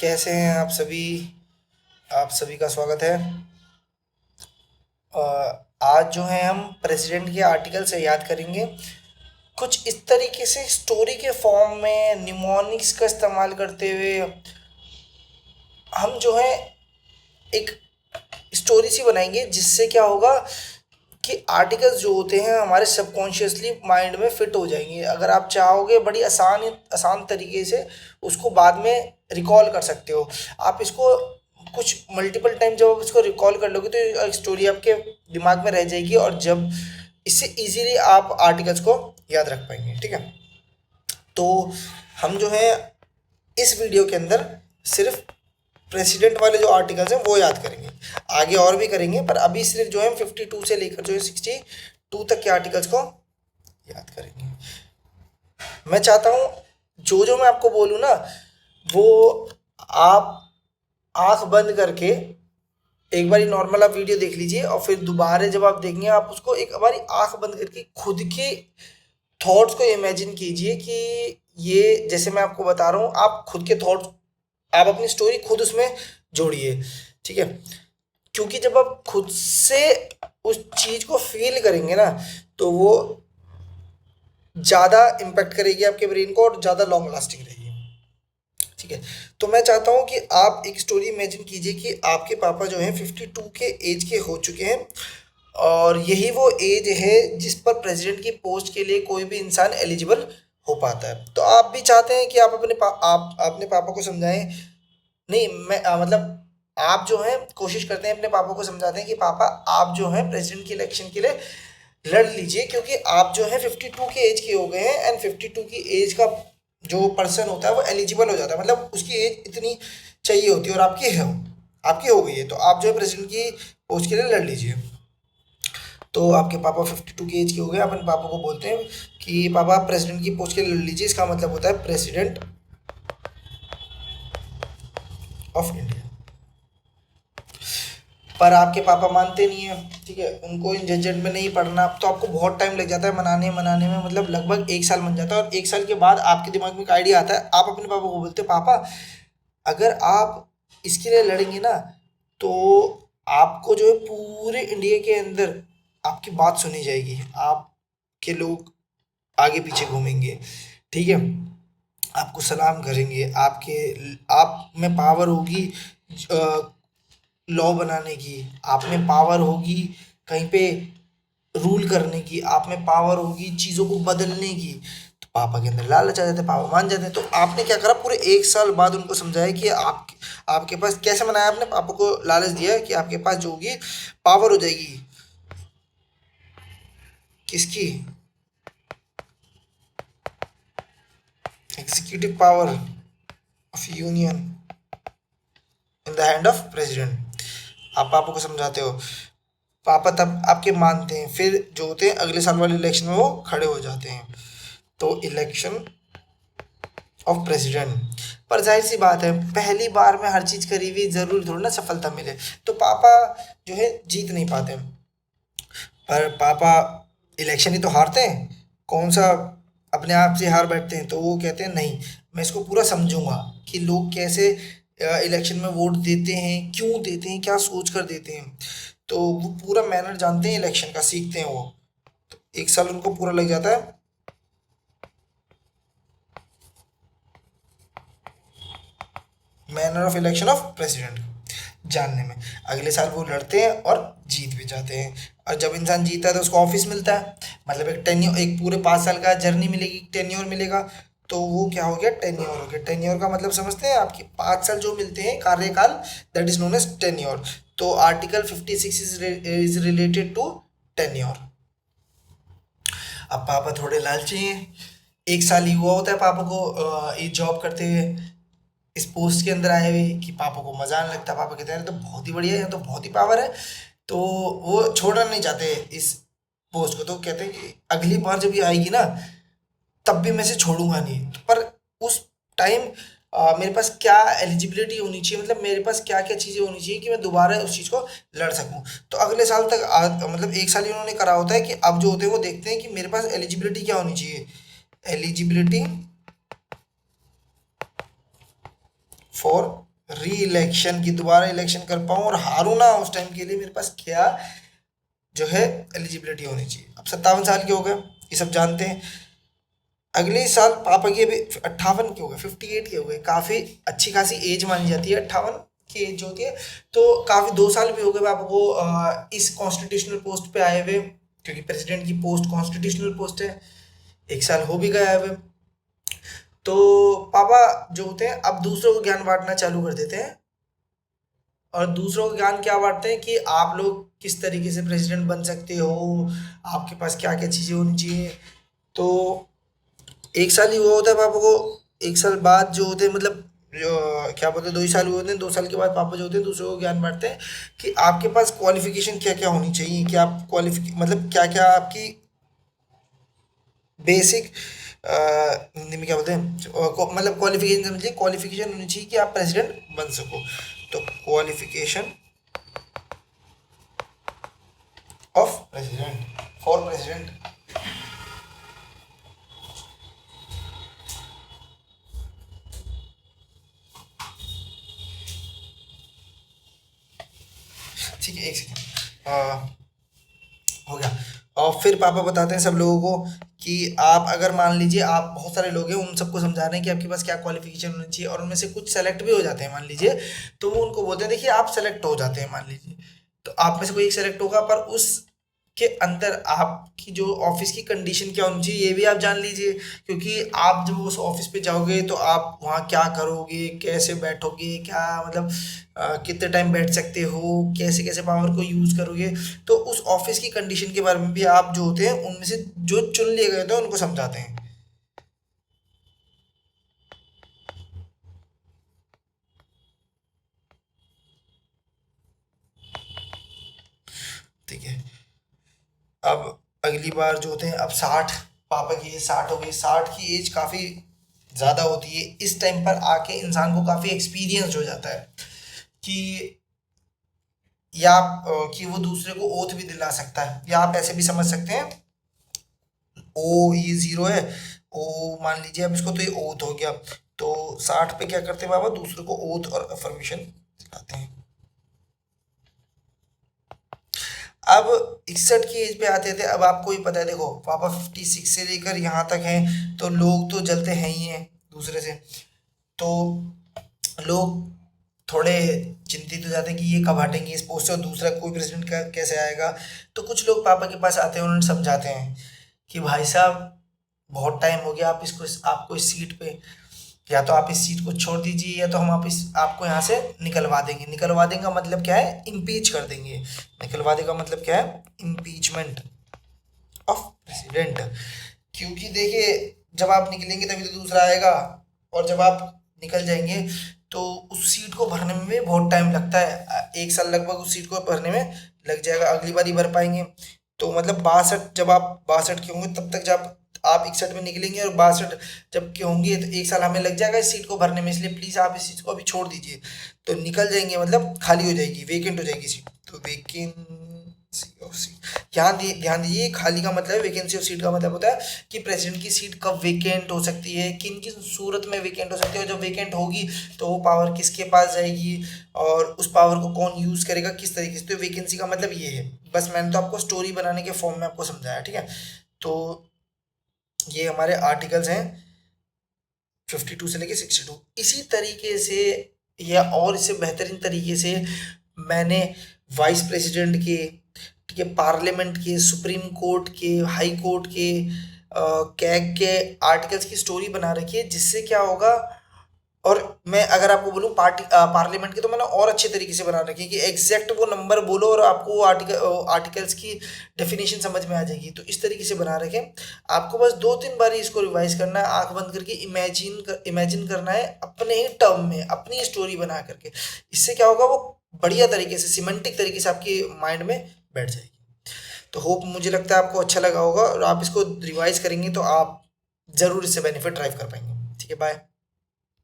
कैसे हैं आप सभी। आप सभी का स्वागत है। आज जो है हम प्रेसिडेंट के आर्टिकल से याद करेंगे। कुछ इस तरीके से स्टोरी के फॉर्म में निमोनिक्स का इस्तेमाल करते हुए हम जो है एक स्टोरी सी बनाएंगे, जिससे क्या होगा कि आर्टिकल्स जो होते हैं हमारे सबकॉन्शियसली माइंड में फिट हो जाएंगे। अगर आप चाहोगे बड़ी आसान आसान तरीके से उसको बाद में रिकॉल कर सकते हो। आप इसको कुछ मल्टीपल टाइम जब आप इसको रिकॉल कर लोगे तो एक स्टोरी आपके दिमाग में रह जाएगी, और जब इससे इजीली आप आर्टिकल्स को याद रख पाएंगे। ठीक है, तो हम जो है इस वीडियो के अंदर सिर्फ प्रेसिडेंट वाले जो आर्टिकल्स हैं वो याद करेंगे। आगे और भी करेंगे, पर अभी सिर्फ जो है 52 से लेकर जो है 62 तक के आर्टिकल्स को याद करेंगे। मैं चाहता हूँ जो जो मैं आपको बोलूँ ना, वो आप आंख बंद करके एक बारी नॉर्मल आप वीडियो देख लीजिए, और फिर दोबारा जब आप देखेंगे आप उसको एक बारी आंख बंद करके खुद के थॉट्स को इमेजिन कीजिए कि ये जैसे मैं आपको बता रहा हूँ, आप खुद के थॉट्स, आप अपनी स्टोरी खुद उसमें जोड़िए। ठीक है, क्योंकि जब आप खुद से उस चीज को फील करेंगे ना, तो वो ज़्यादा इम्पेक्ट करेगी आपके ब्रेन को और ज़्यादा लॉन्ग लास्टिंग रहेगी। ठीक है, तो मैं चाहता हूँ कि आप एक स्टोरी इमेजिन कीजिए कि आपके पापा जो हैं 52 के एज के हो चुके हैं, और यही वो एज है जिस पर प्रेसिडेंट की पोस्ट के लिए कोई भी इंसान एलिजिबल हो पाता है। तो आप भी चाहते हैं कि आप आप अपने पापा को समझाएं। नहीं, मैं मतलब आप जो है कोशिश करते हैं, अपने पापा को समझाते हैं कि पापा आप जो है प्रेसिडेंट की इलेक्शन के लिए लड़ लीजिए, क्योंकि आप जो है 52 के एज के हो गए हैं, एंड 52 की एज का जो पर्सन होता है वो एलिजिबल हो जाता है, मतलब उसकी एज इतनी चाहिए होती है, और आपकी हो गई है, तो आप जो है प्रेसिडेंट की पोस्ट के लिए लड़ लीजिए। तो आपके पापा 52 की एज के हो गए, अपन पापा को बोलते हैं कि पापा आप प्रेसिडेंट की पोस्ट के लिए लड़ लीजिए। इसका मतलब होता है प्रेसिडेंट ऑफ इंडिया। पर आपके पापा मानते नहीं है। ठीक है, उनको इन झंझट में नहीं पड़ना, तो आपको बहुत टाइम लग जाता है मनाने मनाने में, मतलब लगभग 1 साल बन जाता है, और 1 साल के बाद आपके दिमाग में एक आइडिया आता है। आप अपने पापा को बोलते हैं पापा अगर आप इसके लिए लड़ेंगे ना, तो आपको जो है पूरे इंडिया के अंदर आपकी बात सुनी जाएगी, आपके लोग आगे पीछे घूमेंगे। ठीक है, आपको सलाम करेंगे, आपके आप में पावर होगी लॉ बनाने की, आप में पावर होगी कहीं पे रूल करने की, आप में पावर होगी चीज़ों को बदलने की। तो पापा के अंदर लालच आ जाते हैं, पापा मान जाते हैं। तो आपने क्या करा, पूरे 1 साल बाद उनको समझाया कि आपके पास कैसे मनाया, आपने पापा को लालच दिया कि आपके पास जो होगी पावर हो जाएगी। किसकी? Executive power of union in the hand of president. आप पापा को समझाते हो, पापा तब आपके मानते हैं, फिर जो होते हैं अगले साल वाले इलेक्शन में वो खड़े हो जाते हैं। तो इलेक्शन ऑफ प्रेसिडेंट, पर जाहिर सी बात है पहली बार में हर चीज़ करी हुई जरूर थोड़ी ना सफलता मिले, तो पापा जो है जीत नहीं पाते। पर पापा इलेक्शन ही तो हारते हैं, कौन सा अपने आप से हार बैठते हैं। तो वो कहते हैं नहीं, मैं इसको पूरा समझूंगा कि लोग कैसे इलेक्शन में वोट देते हैं, क्यों देते हैं, क्या सोच कर देते हैं। तो वो पूरा मैनर जानते हैं इलेक्शन का, सीखते हैं वो। तो 1 साल उनको पूरा लग जाता है manner of election of president जानने में। अगले साल वो लड़ते हैं और जीत भी जाते हैं, और जब इंसान जीता है तो उसको ऑफिस मिलता है, मतलब एक टेन्योर, एक पूरे 5 साल का जर्नी मिलेगी, टेन्योर मिलेगा। तो वो क्या हो गया, टेन्योर हो गया। टेन्योर का मतलब समझते हैं, आपकी 5 साल जो मिलते हैं कार्यकाल, that is known as tenure. तो article 56 is related to tenure. अब पापा थोड़े लालची हैं, 1 साल ही हुआ होता है पापा को ये जॉब करते हुए, इस पोस्ट के अंदर आए हुए, कि पापा को मजा आने लगता है। पापा कहते हैं तो बहुत ही बढ़िया है, तो बहुत ही पावर है। तो वो छोड़ना नहीं चाहते इस पोस्ट को, तो कहते हैं कि अगली बार जब ये आएगी ना, तब भी मैं इसे छोड़ूंगा नहीं। पर उस टाइम मेरे पास क्या एलिजिबिलिटी होनी चाहिए, मतलब मेरे पास क्या क्या चीज़ें होनी चाहिए कि मैं दोबारा उस चीज़ को लड़ सकूं। तो अगले साल तक मतलब 1 साल ही उन्होंने करा होता है कि अब जो होते हैं वो देखते हैं कि मेरे पास एलिजिबिलिटी क्या होनी चाहिए। एलिजिबिलिटी फॉर री इलेक्शन की, दोबारा इलेक्शन कर पाऊँ और हारूँ ना, उस टाइम के लिए मेरे पास क्या जो है एलिजिबिलिटी होनी चाहिए। अब 57 साल के हो गए, ये सब जानते हैं। अगले साल पापा की अभी 58 के हो गए, 58 के हो गए, काफ़ी अच्छी खासी एज मानी जाती है 58 की एज जो होती है। तो काफ़ी 2 साल भी हो गए पापा को इस कॉन्स्टिट्यूशनल पोस्ट पे आए हुए, क्योंकि प्रेसिडेंट की पोस्ट कॉन्स्टिट्यूशनल पोस्ट है। 1 साल हो भी गया है अभी। तो पापा जो होते हैं अब दूसरों को ज्ञान बांटना चालू कर देते हैं, और दूसरों को ज्ञान क्या बांटते हैं कि आप लोग किस तरीके से प्रेसिडेंट बन सकते हो, आपके पास क्या क्या चीज़ें होनी चाहिए। तो 1 साल ही हुआ होता है पापा को। 1 साल बाद जो होते हैं, मतलब क्या बोलते हैं, 2 ही साल हुए होते हैं। 2 साल के बाद पापा जो होते हैं दूसरों को ज्ञान बांटते हैं कि आपके पास क्वालिफिकेशन क्या क्या होनी चाहिए, कि आप क्वालिफिक मतलब क्या क्या आपकी बेसिक हिंदी में क्या बोलते हैं, मतलब क्वालिफिकेशन समझिए, क्वालिफिकेशन होनी चाहिए कि आप प्रेसिडेंट बन सको। तो qualification of president, for president. ठीक है, एक सेकेंड, हो गया। और फिर पापा बताते हैं सब लोगों को कि आप अगर मान लीजिए आप बहुत सारे लोग हैं, उन सबको समझा रहे हैं कि आपके पास क्या क्वालिफिकेशन होनी चाहिए, और उनमें से कुछ सेलेक्ट भी हो जाते हैं मान लीजिए। तो वो उनको बोलते हैं देखिए आप सेलेक्ट हो जाते हैं मान लीजिए, तो आप में से कोई एक सेलेक्ट होगा, पर उस के अंदर आपकी जो ऑफिस की कंडीशन क्या होनी चाहिए ये भी आप जान लीजिए। क्योंकि आप जब उस ऑफिस पे जाओगे तो आप वहाँ क्या करोगे, कैसे बैठोगे, क्या मतलब कितने टाइम बैठ सकते हो, कैसे कैसे पावर को यूज़ करोगे। तो उस ऑफिस की कंडीशन के बारे में भी आप जो होते हैं उनमें से जो चुन लिए गए होते हैं उनको समझाते हैं। ठीक है। अब अगली बार जो होते हैं, अब 60, पापा की एज 60 हो गई। 60 की एज काफ़ी ज़्यादा होती है। इस टाइम पर आके इंसान को काफ़ी एक्सपीरियंस हो जाता है कि या आप कि वो दूसरे को ओथ भी दिला सकता है, या आप ऐसे भी समझ सकते हैं ओ ये 0 है, ओ मान लीजिए अब इसको, तो ये ओथ हो गया। तो 60 पे क्या करते हैं बाबा, दूसरे को ओथ और अफर्मेशन दिलाते हैं। अब 61 की एज पे आते थे। अब आपको ही पता है, देखो पापा 56 से लेकर यहाँ तक हैं, तो लोग तो जलते हैं ही हैं दूसरे से। तो लोग थोड़े चिंतित हो जाते हैं कि ये कब हटेंगे इस पोस्ट से, और दूसरा कोई प्रेसिडेंट का कैसे आएगा। तो कुछ लोग पापा के पास आते हैं, उन्हें समझाते हैं कि भाई साहब बहुत टाइम हो गया, आप इसको आपको इस सीट पे, या तो आप इस सीट को छोड़ दीजिए, या तो हम आप इस आपको यहाँ से निकलवा देंगे। निकलवा देंगे का मतलब क्या है, इम्पीच कर देंगे। निकलवा देगा मतलब क्या है, इम्पीचमेंट ऑफ प्रेसिडेंट। क्योंकि देखिए जब आप निकलेंगे तभी तो दूसरा आएगा, और जब आप निकल जाएंगे तो उस सीट को भरने में भी बहुत टाइम लगता है। 1 साल लगभग उस सीट को भरने में लग जाएगा, अगली बार ही भर पाएंगे। तो मतलब 62, जब आप 62 के होंगे तब तक जब आप 61 में निकलेंगे, और 62 जब के होंगे तो 1 साल हमें लग जाएगा इस सीट को भरने में। इसलिए प्लीज़ आप इस सीट को अभी छोड़ दीजिए। तो निकल जाएंगे मतलब खाली हो जाएगी, वेकेंट हो जाएगी सीट। तो वैकेंसी ऑफ सीट, यहाँ ध्यान दीजिए, खाली का मतलब है, वैकेंसी ऑफ सीट का मतलब होता है कि प्रेसिडेंट की सीट कब वेकेंट हो सकती है, किन किन सूरत में वेकेंट हो सकती है, और जब वेकेंट होगी तो वो पावर किसके पास जाएगी, और उस पावर को कौन यूज़ करेगा, किस तरीके से। तो वैकेंसी का मतलब ये है। बस मैंने तो आपको स्टोरी बनाने के फॉर्म में आपको समझाया, ठीक है। तो ये हमारे आर्टिकल्स हैं 52 से लेके 62। इसी तरीके से या और इससे बेहतरीन तरीके से मैंने वाइस प्रेसिडेंट के, ठीक है, पार्लियामेंट के, सुप्रीम कोर्ट के, हाई कोर्ट के, कैग के आर्टिकल्स की स्टोरी बना रखी है। जिससे क्या होगा, और मैं अगर आपको बोलूँ पार्लियामेंट के, तो मैंने और अच्छे तरीके से बना रखी है कि एग्जैक्ट वो नंबर बोलो और आपको वो आर्टिकल्स की डेफिनेशन समझ में आ जाएगी। तो इस तरीके से बना रखे। आपको बस 2-3 बार ही इसको रिवाइज करना है, आंख बंद करके इमेजिन करना है अपने ही टर्म में, अपनी स्टोरी बना करके। इससे क्या होगा, वो बढ़िया तरीके से सिमेंटिक तरीके से आपके माइंड में बैठ जाएगी। तो होप, मुझे लगता है आपको अच्छा लगा होगा, और आप इसको रिवाइज करेंगे तो आप ज़रूर इससे बेनिफिट ड्राइव कर पाएंगे। ठीक है, बाय।